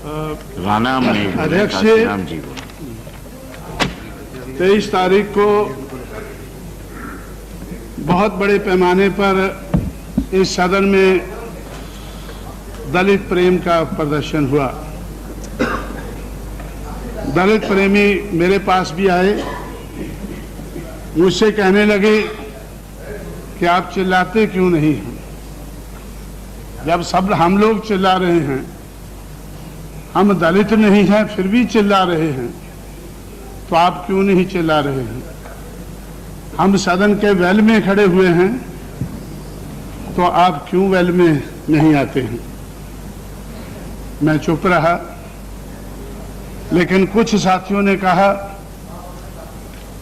अध्यक्ष, 23 तारीख को बहुत बड़े पैमाने पर इस सदन में दलित प्रेम का प्रदर्शन हुआ। दलित प्रेमी मेरे पास भी आए, मुझसे कहने लगे कि आप चिल्लाते क्यों नहीं हैं? जब सब हम लोग चिल्ला रहे हैं, हम दलित नहीं हैं फिर भी चिल्ला रहे हैं, तो आप क्यों नहीं चिल्ला रहे हैं? हम सदन के वेल में खड़े हुए हैं, तो आप क्यों वेल में नहीं आते हैं? मैं चुप रहा, लेकिन कुछ साथियों ने कहा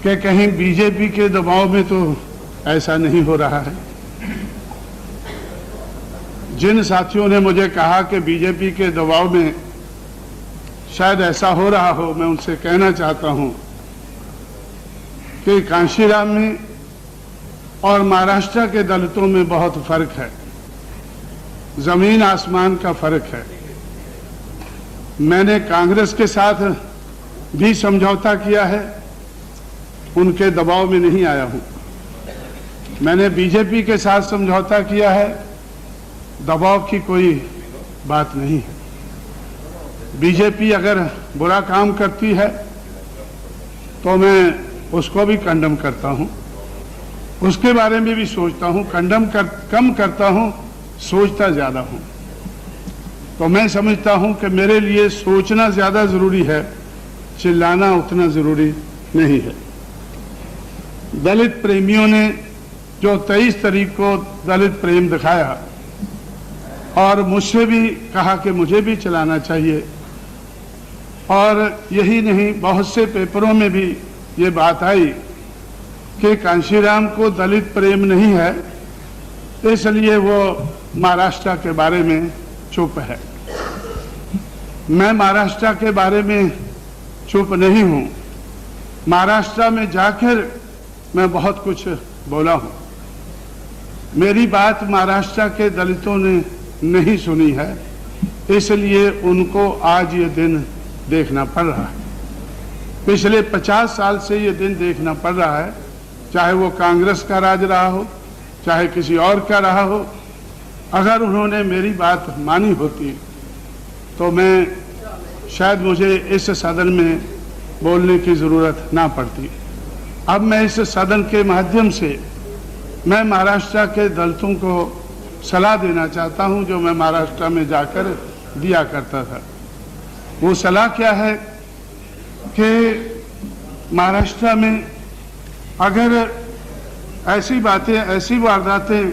कि कहीं बीजेपी के दबाव में तो ऐसा नहीं हो रहा है। जिन साथियों ने मुझे कहा कि बीजेपी के दबाव में शायद ऐसा हो रहा हो, मैं उनसे कहना चाहता हूं कि कांशीराम में और महाराष्ट्र के दलितों में बहुत फर्क है, जमीन आसमान का फर्क है। मैंने कांग्रेस के साथ भी समझौता किया है, उनके दबाव में नहीं आया हूं। मैंने बीजेपी के साथ समझौता किया है, दबाव की कोई बात नहीं है। बीजेपी अगर बुरा काम करती है तो मैं उसको भी कंडम करता हूं, उसके बारे में भी सोचता हूं। कम करता हूं, सोचता ज्यादा हूं। तो मैं समझता हूं कि मेरे लिए सोचना ज्यादा जरूरी है, चिल्लाना उतना जरूरी नहीं है। दलित प्रेमियों ने जो 23 तारीख को दलित प्रेम दिखाया और मुझसे भी कहा कि मुझे भी चलाना चाहिए, और यही नहीं, बहुत से पेपरों में भी ये बात आई कि कांशीराम को दलित प्रेम नहीं है, इसलिए वो महाराष्ट्र के बारे में चुप है। मैं महाराष्ट्र के बारे में चुप नहीं हूं। महाराष्ट्र में जाकर मैं बहुत कुछ बोला हूं। मेरी बात महाराष्ट्र के दलितों ने नहीं सुनी है, इसलिए उनको आज ये दिन देखना पड़ रहा है। पिछले 50 साल से ये दिन देखना पड़ रहा है, चाहे वो कांग्रेस का राज रहा हो, चाहे किसी और का रहा हो। अगर उन्होंने मेरी बात मानी होती तो शायद मुझे इस सदन में बोलने की जरूरत ना पड़ती। अब मैं इस सदन के माध्यम से मैं महाराष्ट्र के दलितों को सलाह देना चाहता हूं, जो मैं महाराष्ट्र में जाकर दिया करता था। वो सलाह क्या है कि महाराष्ट्र में अगर ऐसी बातें, ऐसी वारदातें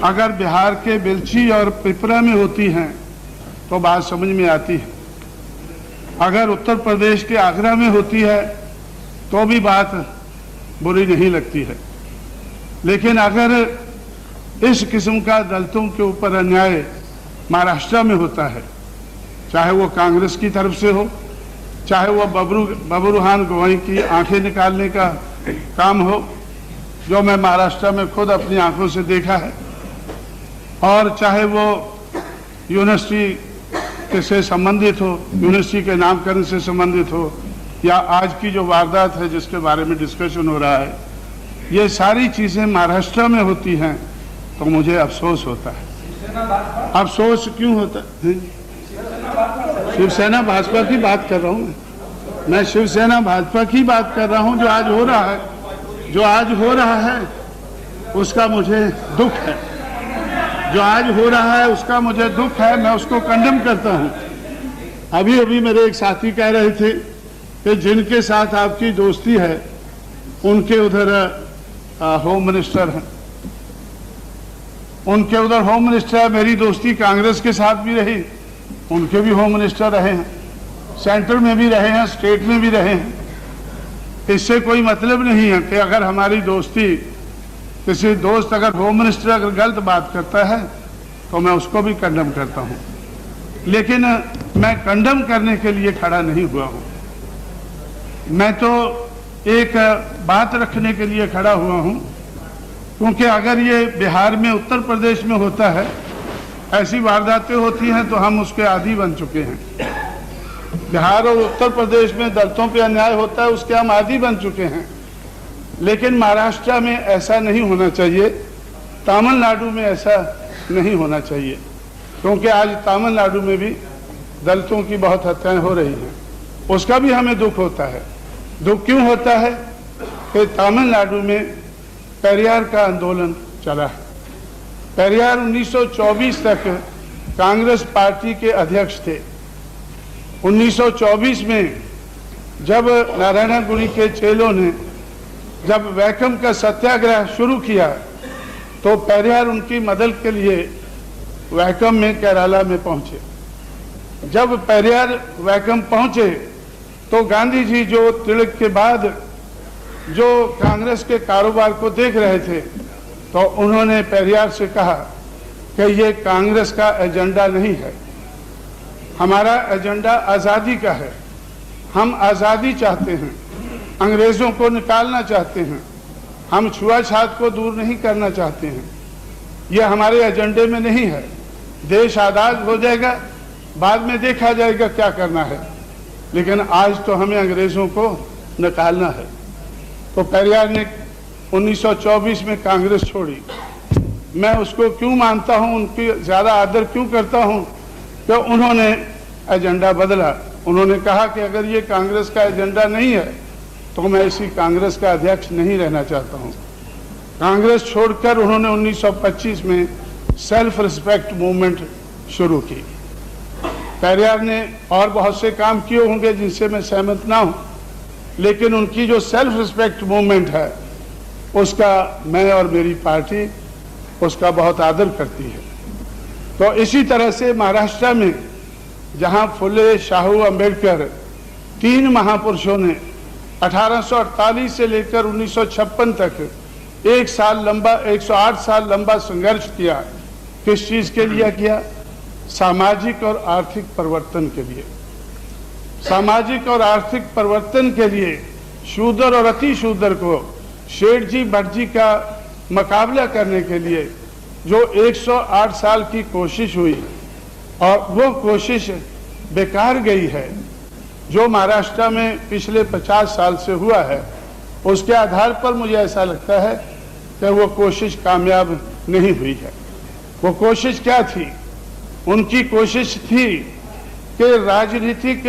अगर बिहार के बेलची और पिपरा में होती हैं तो बात समझ में आती है। अगर उत्तर प्रदेश के आगरा में होती है तो भी बात बुरी नहीं लगती है। लेकिन अगर इस किस्म का दलितों के ऊपर अन्याय महाराष्ट्र में होता है, चाहे वो कांग्रेस की तरफ से हो, चाहे वो बबरूहान गवई की आंखें निकालने का काम हो, जो मैं महाराष्ट्र में खुद अपनी आंखों से देखा है, और चाहे वो यूनिवर्सिटी से संबंधित हो, यूनिवर्सिटी के नामकरण से संबंधित हो, या आज की जो वारदात है जिसके बारे में डिस्कशन हो रहा है, ये सारी चीजें महाराष्ट्र में होती हैं तो मुझे अफसोस होता है। अफसोस क्यों होता है? शिवसेना भाजपा की बात कर रहा हूं मैं शिवसेना भाजपा की बात कर रहा हूं। जो आज हो रहा है, जो आज हो रहा है उसका मुझे दुख है। जो आज हो रहा है उसका मुझे दुख है, मैं उसको कंडेम करता हूं। अभी अभी मेरे एक साथी कह रहे थे कि जिनके साथ आपकी दोस्ती है उनके उधर होम मिनिस्टर हैं, उनके उधर होम मिनिस्टर है। मेरी दोस्ती कांग्रेस के साथ भी रही, उनके भी होम मिनिस्टर रहे हैं, सेंटर में भी रहे हैं, स्टेट में भी रहे हैं। इससे कोई मतलब नहीं है कि अगर हमारी दोस्ती, किसी दोस्त अगर होम मिनिस्टर अगर गलत बात करता है तो मैं उसको भी कंडम करता हूं। लेकिन मैं कंडम करने के लिए खड़ा नहीं हुआ हूं, मैं तो एक बात रखने के लिए खड़ा हुआ हूं। क्योंकि अगर ये बिहार में, उत्तर प्रदेश में होता है ऐसी वारदातें होती हैं तो हम उसके आदी बन चुके हैं। बिहार और उत्तर प्रदेश में दलितों पे अन्याय होता है, उसके हम आदी बन चुके हैं। लेकिन महाराष्ट्र में ऐसा नहीं होना चाहिए, तमिलनाडु में ऐसा नहीं होना चाहिए, क्योंकि आज तमिलनाडु में भी दलितों की बहुत हत्याएं हो रही हैं। उसका भी हमें दुख होता है। दुख क्यों होता है कि तमिलनाडु में पेरियार का आंदोलन चला है। पेरियार 1924 तक कांग्रेस पार्टी के अध्यक्ष थे। 1924 में जब नारायण गुरु के चेलों ने जब वैकम का सत्याग्रह शुरू किया तो पेरियार उनकी मदद के लिए वैकम में केरला में पहुंचे। जब पेरियार वैकम पहुंचे तो गांधी जी जो तिलक के बाद जो कांग्रेस के कारोबार को देख रहे थे तो उन्होंने पेरियार से कहा कि ये कांग्रेस का एजेंडा नहीं है, हमारा एजेंडा आज़ादी का है। हम आज़ादी चाहते हैं, अंग्रेज़ों को निकालना चाहते हैं, हम छुआछूत को दूर नहीं करना चाहते हैं। ये हमारे एजेंडे में नहीं है। देश आज़ाद हो जाएगा, बाद में देखा जाएगा क्या करना है, लेकिन आज तो हमें अंग्रेज़ों को निकालना है। तो पेरियार ने 1924 में कांग्रेस छोड़ी। मैं उसको क्यों मानता हूं, उनकी ज़्यादा आदर क्यों करता हूं, तो उन्होंने एजेंडा बदला। उन्होंने कहा कि अगर ये कांग्रेस का एजेंडा नहीं है तो मैं इसी कांग्रेस का अध्यक्ष नहीं रहना चाहता हूं। कांग्रेस छोड़कर उन्होंने 1925 में सेल्फ रिस्पेक्ट मूवमेंट शुरू की। पेरियार ने और बहुत से काम किए होंगे जिनसे मैं सहमत ना हूं, लेकिन उनकी जो सेल्फ रिस्पेक्ट मूवमेंट है उसका मैं और मेरी पार्टी उसका बहुत आदर करती है। तो इसी तरह से महाराष्ट्र में जहां फुले, शाहू, अंबेडकर, तीन महापुरुषों ने 1848 से लेकर 1956 तक 108 साल लंबा संघर्ष किया। किस चीज के लिए किया? सामाजिक और आर्थिक परिवर्तन के लिए। सामाजिक और आर्थिक परिवर्तन के लिए शूद्र और अति शूद्र को, शेठ जी भट्ट जी का मुकाबला करने के लिए जो 108 साल की कोशिश हुई और वो कोशिश बेकार गई है। जो महाराष्ट्र में पिछले 50 साल से हुआ है उसके आधार पर मुझे ऐसा लगता है कि वो कोशिश कामयाब नहीं हुई है। वो कोशिश क्या थी? उनकी कोशिश थी कि राजनीतिक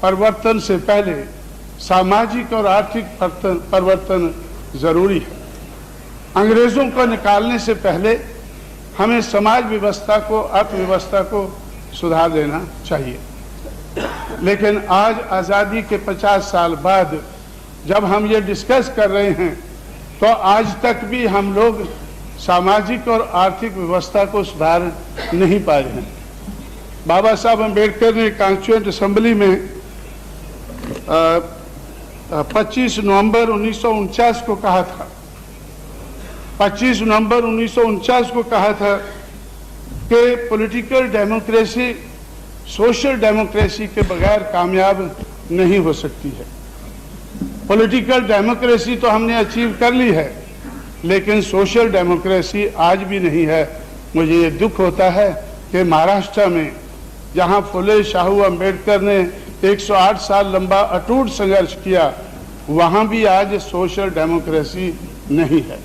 परिवर्तन से पहले सामाजिक और आर्थिक परिवर्तन जरूरी है। अंग्रेजों को निकालने से पहले हमें समाज व्यवस्था को, अर्थव्यवस्था को सुधार देना चाहिए। लेकिन आज आज़ादी के 50 साल बाद जब हम ये डिस्कस कर रहे हैं तो आज तक भी हम लोग सामाजिक और आर्थिक व्यवस्था को सुधार नहीं पाए हैं। बाबा साहब अम्बेडकर ने कॉन्स्टिट्यूएंट असेंबली में 25 नवंबर 1949 को कहा था, 25 नवंबर 1949 को कहा था कि पॉलिटिकल डेमोक्रेसी सोशल डेमोक्रेसी के बगैर कामयाब नहीं हो सकती है। पॉलिटिकल डेमोक्रेसी तो हमने अचीव कर ली है, लेकिन सोशल डेमोक्रेसी आज भी नहीं है। मुझे ये दुख होता है कि महाराष्ट्र में जहां फुले, शाहू, अंबेडकर ने 108 साल लंबा अटूट संघर्ष किया, वहां भी आज सोशल डेमोक्रेसी नहीं है।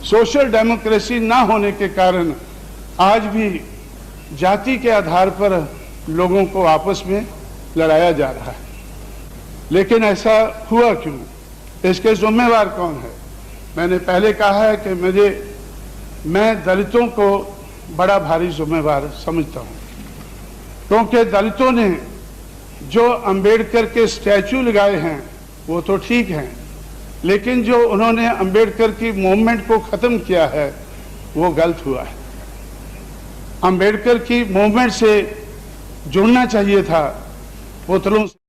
सोशल डेमोक्रेसी ना होने के कारण आज भी जाति के आधार पर लोगों को आपस में लड़ाया जा रहा है। लेकिन ऐसा हुआ क्यों? इसके जिम्मेवार कौन है? मैंने पहले कहा है कि मैं दलितों को बड़ा भारी जिम्मेवार समझता हूं, क्योंकि दलितों ने जो अंबेडकर के स्टैचू लगाए हैं वो तो ठीक हैं, लेकिन जो उन्होंने अंबेडकर की मूवमेंट को खत्म किया है वो गलत हुआ है। अंबेडकर की मूवमेंट से जुड़ना चाहिए था पुतलों से।